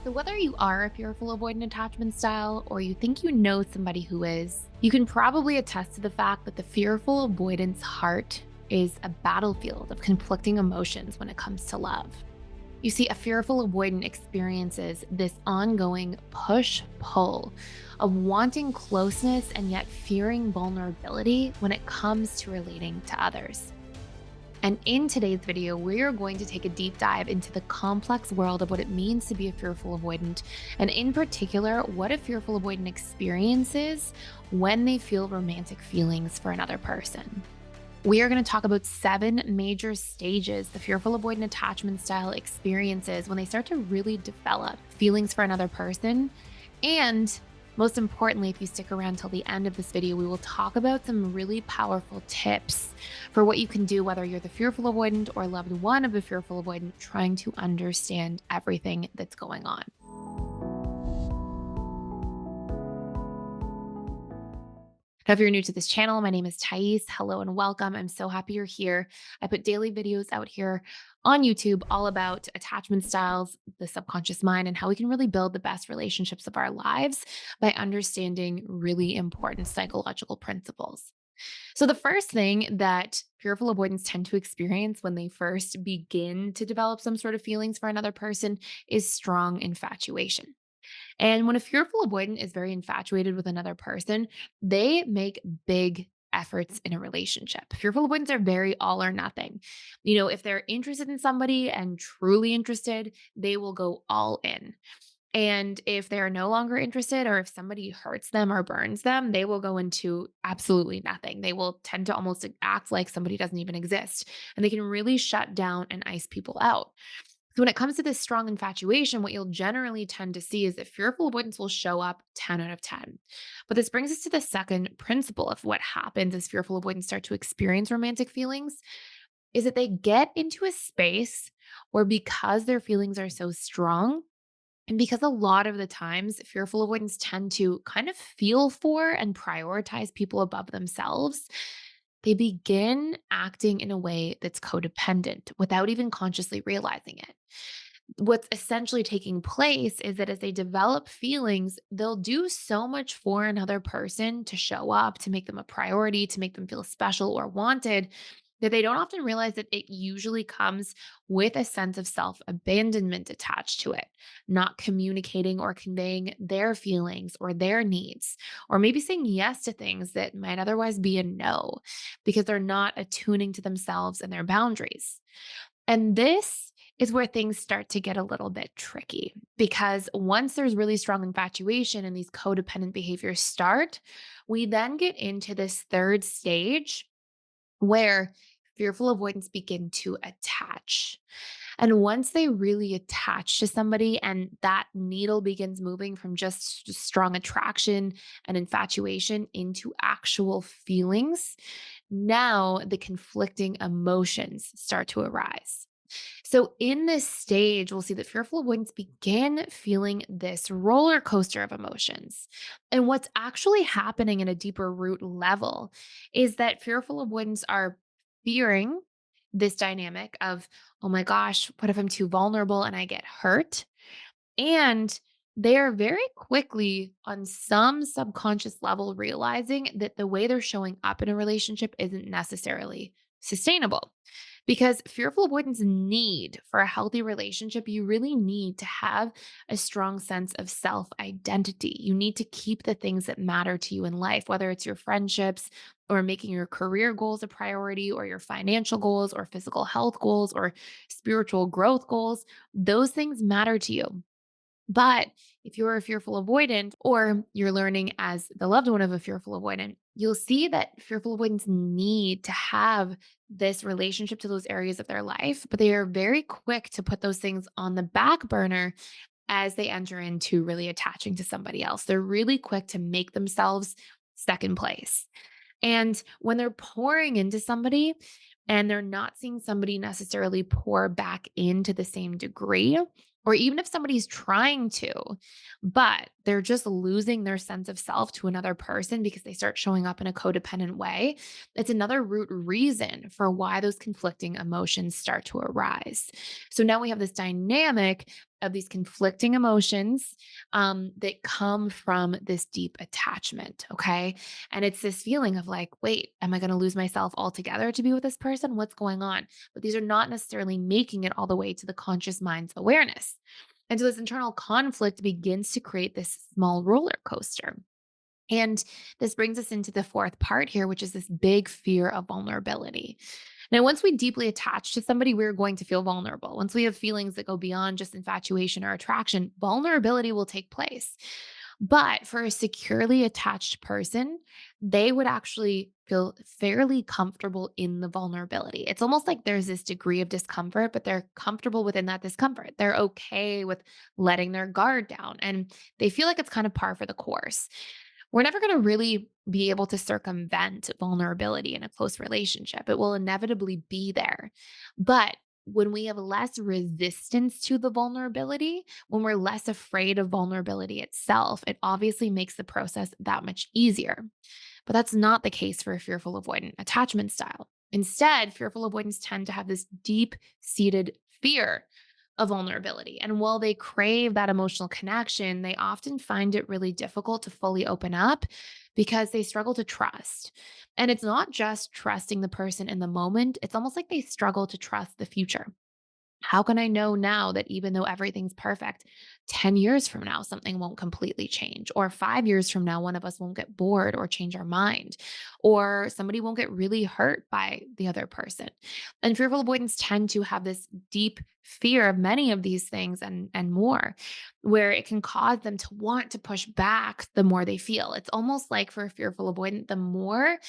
So, whether you are a fearful avoidant attachment style or you think you know somebody who is, you can probably attest to the fact that the fearful avoidance heart is a battlefield of conflicting emotions when it comes to love. You see, a fearful avoidant experiences this ongoing push pull of wanting closeness and yet fearing vulnerability when it comes to relating to others. And in today's video, we're going to take a deep dive into the complex world of what it means to be a fearful avoidant, and in particular, what a fearful avoidant experiences when they feel romantic feelings for another person. We are going to talk about 7 major stages the fearful avoidant attachment style experiences when they start to really develop feelings for another person. And most importantly, if you stick around till the end of this video, we will talk about some really powerful tips for what you can do, whether you're the fearful avoidant or loved one of a fearful avoidant, trying to understand everything that's going on. Now, if you're new to this channel, my name is Thais. Hello and welcome. I'm so happy you're here. I put daily videos out here on YouTube all about attachment styles, the subconscious mind, and how we can really build the best relationships of our lives by understanding really important psychological principles. So, the first thing that fearful avoidants tend to experience when they first begin to develop some sort of feelings for another person is strong infatuation. And when a fearful avoidant is very infatuated with another person, they make big efforts in a relationship. Fearful avoidants are very all or nothing. If they're interested in somebody and truly interested, they will go all in. And if they're no longer interested, or if somebody hurts them or burns them, they will go into absolutely nothing. They will tend to almost act like somebody doesn't even exist. And they can really shut down and ice people out. So when it comes to this strong infatuation, what you'll generally tend to see is that fearful avoidance will show up 10 out of 10. But this brings us to the second principle of what happens as fearful avoidants start to experience romantic feelings is that they get into a space where, because their feelings are so strong, and because a lot of the times fearful avoidants tend to kind of feel for and prioritize people above themselves, they begin acting in a way that's codependent without even consciously realizing it. What's essentially taking place is that as they develop feelings, they'll do so much for another person to show up, to make them a priority, to make them feel special or wanted, that they don't often realize that it usually comes with a sense of self abandonment attached to it, not communicating or conveying their feelings or their needs, or maybe saying yes to things that might otherwise be a no because they're not attuning to themselves and their boundaries. And this is where things start to get a little bit tricky because once there's really strong infatuation and these codependent behaviors start, we then get into this third stage where fearful avoidants begin to attach. And once they really attach to somebody and that needle begins moving from just strong attraction and infatuation into actual feelings, now the conflicting emotions start to arise. So, in this stage, we'll see that fearful avoidants begin feeling this roller coaster of emotions. And what's actually happening at a deeper root level is that fearful avoidants are fearing this dynamic of, oh my gosh, what if I'm too vulnerable and I get hurt? And they are very quickly, on some subconscious level, realizing that the way they're showing up in a relationship isn't necessarily sustainable. Because fearful avoidance need for a healthy relationship, you really need to have a strong sense of self identity. You need to keep the things that matter to you in life, whether it's your friendships or making your career goals a priority, or your financial goals, or physical health goals, or spiritual growth goals. Those things matter to you. But if you're a fearful avoidant or you're learning as the loved one of a fearful avoidant, you'll see that fearful avoidants need to have this relationship to those areas of their life, but they are very quick to put those things on the back burner as they enter into really attaching to somebody else. They're really quick to make themselves second place. And when they're pouring into somebody and they're not seeing somebody necessarily pour back into the same degree, or even if somebody's trying to, but they're just losing their sense of self to another person because they start showing up in a codependent way, it's another root reason for why those conflicting emotions start to arise. So now we have this dynamic of these conflicting emotions that come from this deep attachment. Okay. And it's this feeling of like, wait, am I going to lose myself altogether to be with this person? What's going on? But these are not necessarily making it all the way to the conscious mind's awareness. And so this internal conflict begins to create this small roller coaster. And this brings us into the fourth part here, which is this big fear of vulnerability. Now, once we deeply attach to somebody, we're going to feel vulnerable. Once we have feelings that go beyond just infatuation or attraction, vulnerability will take place. But for a securely attached person, they would actually feel fairly comfortable in the vulnerability. It's almost like there's this degree of discomfort, but they're comfortable within that discomfort. They're okay with letting their guard down and they feel like it's kind of par for the course. We're never going to really be able to circumvent vulnerability in a close relationship. It will inevitably be there. But when we have less resistance to the vulnerability, when we're less afraid of vulnerability itself, it obviously makes the process that much easier. But that's not the case for a fearful avoidant attachment style. Instead, fearful avoidants tend to have this deep seated fear of vulnerability. And while they crave that emotional connection, they often find it really difficult to fully open up because they struggle to trust. And it's not just trusting the person in the moment, it's almost like they struggle to trust the future. How can I know now that even though everything's perfect, 10 years from now, something won't completely change? Or 5 years from now, one of us won't get bored or change our mind? Or somebody won't get really hurt by the other person? And fearful avoidants tend to have this deep fear of many of these things and more, where it can cause them to want to push back the more they feel. It's almost like for a fearful avoidant, the more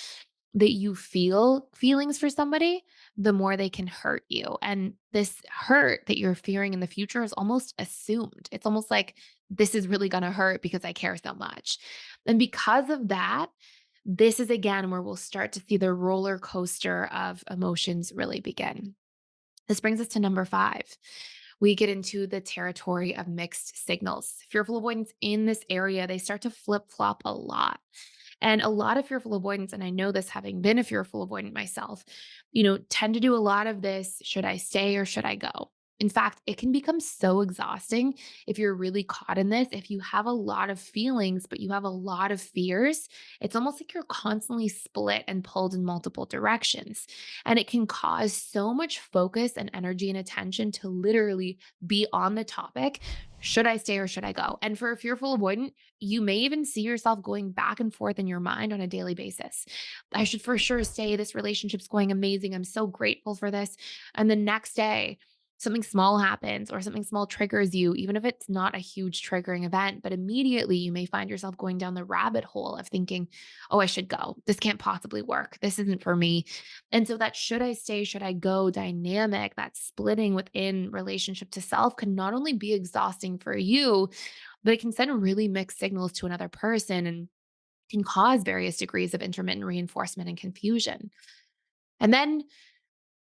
that you feel feelings for somebody, the more they can hurt you. And this hurt that you're fearing in the future is almost assumed. It's almost like this is really going to hurt because I care so much. And because of that, this is again where we'll start to see the roller coaster of emotions really begin. This brings us to number five. We get into the territory of mixed signals. Fearful avoidance in this area, they start to flip flop a lot. And a lot of fearful avoidance, and I know this having been a fearful avoidant myself, tend to do a lot of this. Should I stay or should I go? In fact, it can become so exhausting if you're really caught in this. If you have a lot of feelings, but you have a lot of fears, it's almost like you're constantly split and pulled in multiple directions. And it can cause so much focus and energy and attention to literally be on the topic. Should I stay or should I go? And for a fearful avoidant, you may even see yourself going back and forth in your mind on a daily basis. I should for sure stay. This relationship's going amazing. I'm so grateful for this. And the next day, something small happens or something small triggers you, even if it's not a huge triggering event, but immediately you may find yourself going down the rabbit hole of thinking, oh, I should go. This can't possibly work. This isn't for me. And so that should I stay, should I go dynamic, that splitting within relationship to self can not only be exhausting for you, but it can send really mixed signals to another person and can cause various degrees of intermittent reinforcement and confusion. And then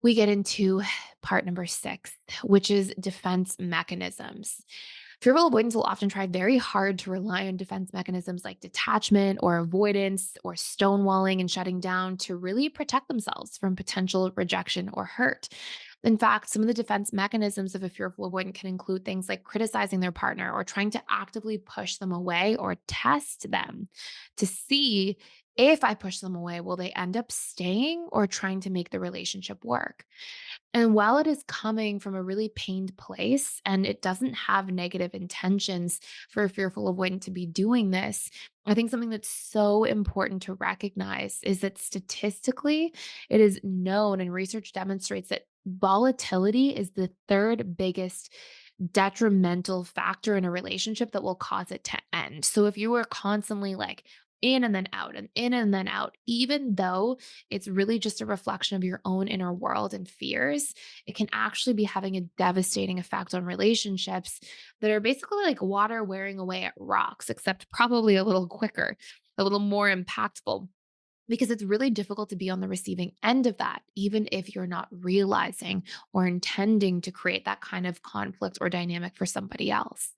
we get into part number six, which is defense mechanisms. Fearful avoidants will often try very hard to rely on defense mechanisms like detachment or avoidance or stonewalling and shutting down to really protect themselves from potential rejection or hurt. In fact, some of the defense mechanisms of a fearful avoidant can include things like criticizing their partner or trying to actively push them away or test them to see if I push them away, will they end up staying or trying to make the relationship work? And while it is coming from a really pained place and it doesn't have negative intentions for a fearful avoidant to be doing this, I think something that's so important to recognize is that statistically, it is known and research demonstrates that volatility is the third biggest detrimental factor in a relationship that will cause it to end. So if you were constantly like in and then out and in and then out, even though it's really just a reflection of your own inner world and fears, it can actually be having a devastating effect on relationships that are basically like water wearing away at rocks, except probably a little quicker, a little more impactful. Because it's really difficult to be on the receiving end of that, even if you're not realizing or intending to create that kind of conflict or dynamic for somebody else.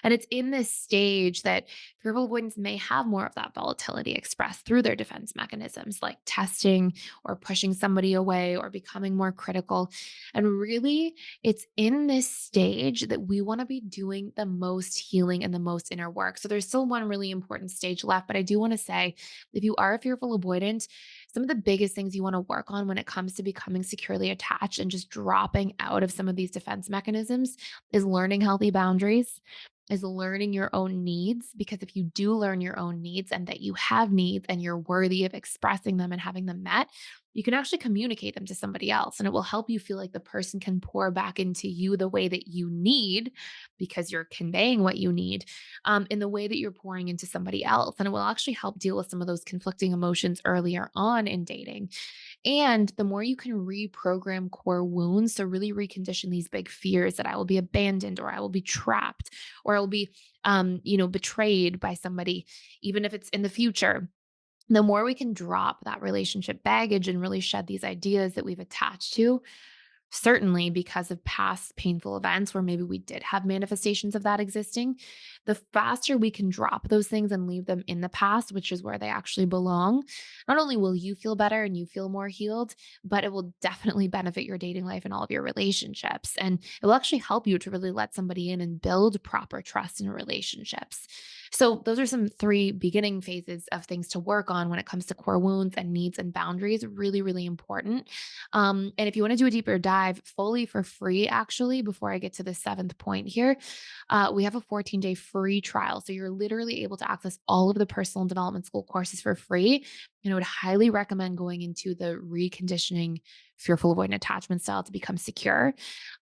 And it's in this stage that fearful avoidants may have more of that volatility expressed through their defense mechanisms, like testing or pushing somebody away or becoming more critical. And really, it's in this stage that we want to be doing the most healing and the most inner work. So there's still one really important stage left, but I do want to say if you are a fearful avoidant, some of the biggest things you want to work on when it comes to becoming securely attached and just dropping out of some of these defense mechanisms is learning healthy boundaries, is learning your own needs. Because if you do learn your own needs and that you have needs and you're worthy of expressing them and having them met, you can actually communicate them to somebody else. And it will help you feel like the person can pour back into you the way that you need because you're conveying what you need in the way that you're pouring into somebody else. And it will actually help deal with some of those conflicting emotions earlier on in dating. And the more you can reprogram core wounds, so really recondition these big fears that I will be abandoned or I will be trapped or I will be, betrayed by somebody, even if it's in the future, the more we can drop that relationship baggage and really shed these ideas that we've attached to, certainly because of past painful events where maybe we did have manifestations of that existing, the faster we can drop those things and leave them in the past, which is where they actually belong, not only will you feel better and you feel more healed, but it will definitely benefit your dating life and all of your relationships. And it will actually help you to really let somebody in and build proper trust in relationships. So, those are some three beginning phases of things to work on when it comes to core wounds and needs and boundaries. Really, really important. And if you want to do a deeper dive fully for free, actually, before I get to the seventh point here, we have a 14-day free trial. So you're literally able to access all of the personal development school courses for free. And I would highly recommend going into the reconditioning fearful avoidant attachment style to become secure.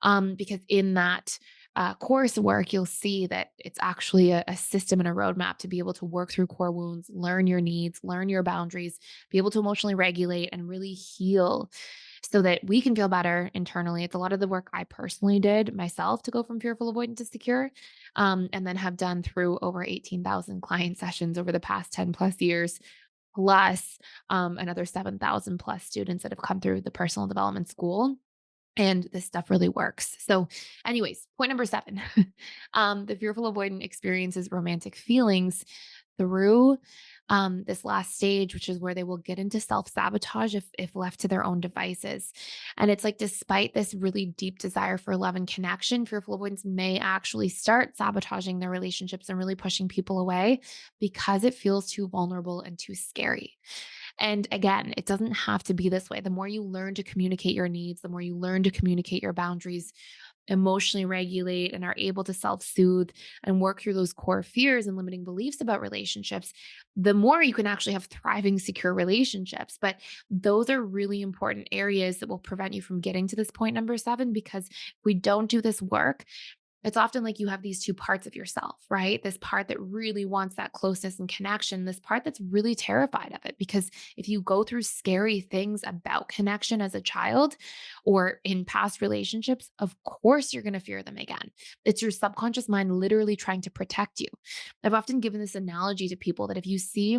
Because in that coursework, you'll see that it's actually a system and a roadmap to be able to work through core wounds, learn your needs, learn your boundaries, be able to emotionally regulate and really heal so that we can feel better internally. It's a lot of the work I personally did myself to go from fearful avoidant to secure, and then have done through over 18,000 client sessions over the past 10 plus years, plus another 7,000 plus students that have come through the personal development school. And this stuff really works. So, anyways, point number seven, the fearful avoidant experiences romantic feelings through this last stage, which is where they will get into self sabotage if left to their own devices. And it's like, despite this really deep desire for love and connection, fearful avoidants may actually start sabotaging their relationships and really pushing people away because it feels too vulnerable and too scary. And again, it doesn't have to be this way. The more you learn to communicate your needs, the more you learn to communicate your boundaries, emotionally regulate, and are able to self soothe and work through those core fears and limiting beliefs about relationships, the more you can actually have thriving, secure relationships. But those are really important areas that will prevent you from getting to this point number seven, because if we don't do this work, it's often like you have these two parts of yourself, right? This part that really wants that closeness and connection, this part that's really terrified of it. Because if you go through scary things about connection as a child or in past relationships, of course you're going to fear them again. It's your subconscious mind literally trying to protect you. I've often given this analogy to people that if you see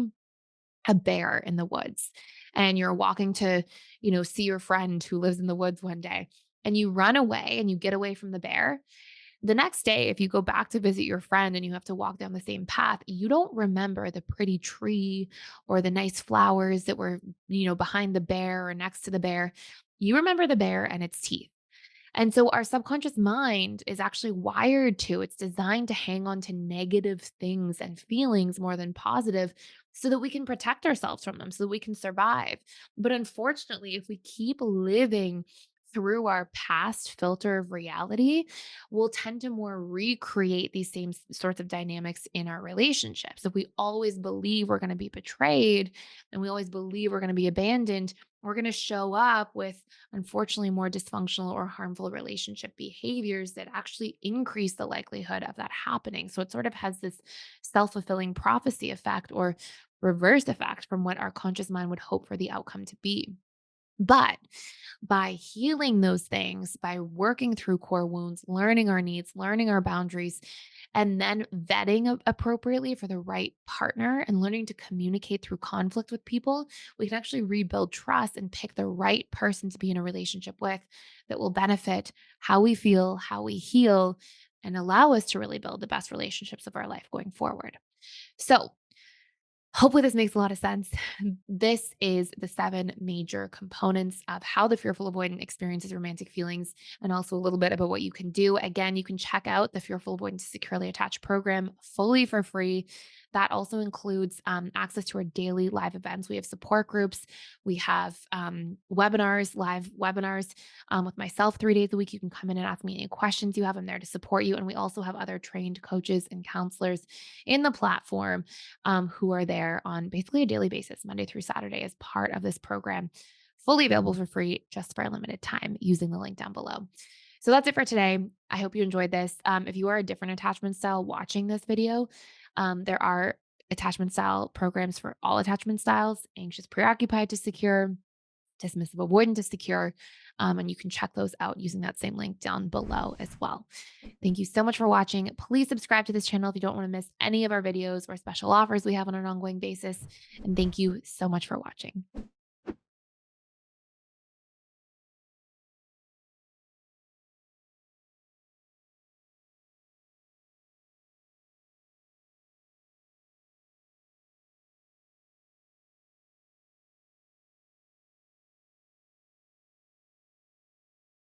a bear in the woods and you're walking to, see your friend who lives in the woods one day, and you run away and you get away from the bear, the next day, if you go back to visit your friend and you have to walk down the same path, you don't remember the pretty tree or the nice flowers that were, behind the bear or next to the bear. You remember the bear and its teeth. And so our subconscious mind is actually wired to, it's designed to hang on to negative things and feelings more than positive so that we can protect ourselves from them, so that we can survive. But unfortunately, if we keep living through our past filter of reality, we'll tend to more recreate these same sorts of dynamics in our relationships. If we always believe we're going to be betrayed and we always believe we're going to be abandoned, we're going to show up with, unfortunately, more dysfunctional or harmful relationship behaviors that actually increase the likelihood of that happening. So it sort of has this self fulfilling prophecy effect or reverse effect from what our conscious mind would hope for the outcome to be. But by healing those things, by working through core wounds, learning our needs, learning our boundaries, and then vetting appropriately for the right partner and learning to communicate through conflict with people, we can actually rebuild trust and pick the right person to be in a relationship with that will benefit how we feel, how we heal, and allow us to really build the best relationships of our life going forward. So, hopefully, this makes a lot of sense. This is the 7 major components of how the fearful avoidant experiences romantic feelings, and also a little bit about what you can do. Again, you can check out the Fearful Avoidant to Securely Attached program fully for free. That also includes access to our daily live events. We have support groups. We have webinars, live webinars with myself 3 days a week. You can come in and ask me any questions you have. I'm there to support you. And we also have other trained coaches and counselors in the platform who are there on basically a daily basis, Monday through Saturday, as part of this program, fully available for free just for a limited time using the link down below. So that's it for today. I hope you enjoyed this. If you are a different attachment style watching this video, there are attachment style programs for all attachment styles: anxious, preoccupied to secure, dismissive, avoidant to secure. And you can check those out using that same link down below as well. Thank you so much for watching. Please subscribe to this channel if you don't want to miss any of our videos or special offers we have on an ongoing basis. And thank you so much for watching.